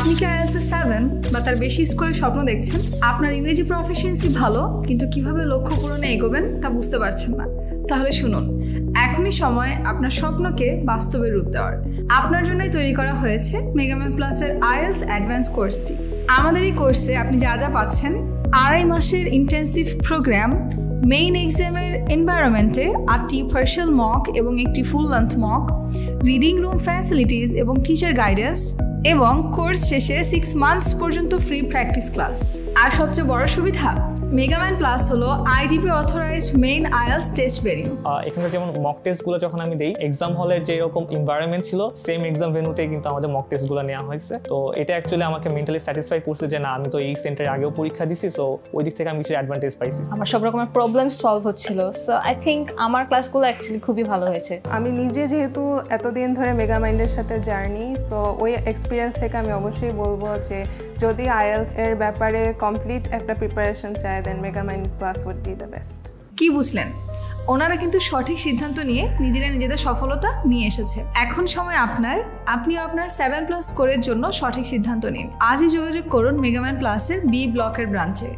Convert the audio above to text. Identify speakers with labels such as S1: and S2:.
S1: আপনি কি আইএলটিএস 7 বা তার বেশি স্কোরের স্বপ্ন দেখছেন? আপনার ইংরেজি প্রফিসিয়েন্সি ভালো, কিন্তু কিভাবে লক্ষ্য পূরণে এগোবেন তা বুঝতে পারছেন না? তাহলে শুনুন, এখনই সময় আপনার স্বপ্নকে বাস্তবে রূপ দেওয়ার। আপনার জন্যই তৈরি করা হয়েছে মেগাম্যান প্লাসের আইএলটিএস অ্যাডভান্স কোর্সটি। আমাদের এই কোর্সে আপনি যা যা পাচ্ছেন: 2.5 মাসের ইন্টেন্সিভ প্রোগ্রাম, মেইন এক্সামের এনভায়রনমেন্টে 8টি পার্শিয়াল মক এবং একটি full length mock, reading room facilities এবং টিচার গাইডেন্স, এবং কোর্স শেষে 6 মান্থস পর্যন্ত ফ্রি প্র্যাকটিস ক্লাস। আর সবচেয়ে বড় সুবিধা, মেগাম্যান প্লাস হলো IDP authorised main IELTS test venue.
S2: এখানে যেমন মক টেস্টগুলো যখন আমি দেই, এক্সাম হলের যে এরকম এনভায়রনমেন্ট ছিল, সেম এক্সাম ভেন্যুতে কিন্তু আমাদের মক টেস্টগুলো নেওয়া হয়েছে। তো এটা অ্যাকচুয়ালি আমাকে মেন্টালি স্যাটিসফাই করছে যে না, আমি তো এই সেন্টারে আগেও পরীক্ষা দিছি, সো ওই দিক থেকে আমি কিছু অ্যাডভান্টেজ পাইছি।
S3: আমার সব রকমের প্রবলেম সলভ হচ্ছিল। সো আই থিঙ্ক আমার ক্লাসগুলো অ্যাকচুয়ালি খুবই ভালো হয়েছে।
S4: আমি নিজে যেহেতু এতদিন ধরে মেগামাইন্ডের সাথে জার্নি, সো ওই এক্সপিরিয়েন্স থেকে আমি অবশ্যই বলবো যে যদি আইএলটিএস এর ব্যাপারে কমপ্লিট একটা প্রিপারেশন চায়, then Megamind class would be the best.
S1: কি বুঝলেন? ওনারা কিন্তু সঠিক সিদ্ধান্ত নিয়ে নিজেদের সফলতা নিয়ে এসেছে। এখন সময় আপনার। আপনিও আপনার 7+ স্কোরের জন্য সঠিক সিদ্ধান্ত নিন। আজই যোগাযোগ করুন মেগাম্যান প্লাসের বি ব্লকের ব্রাঞ্চে।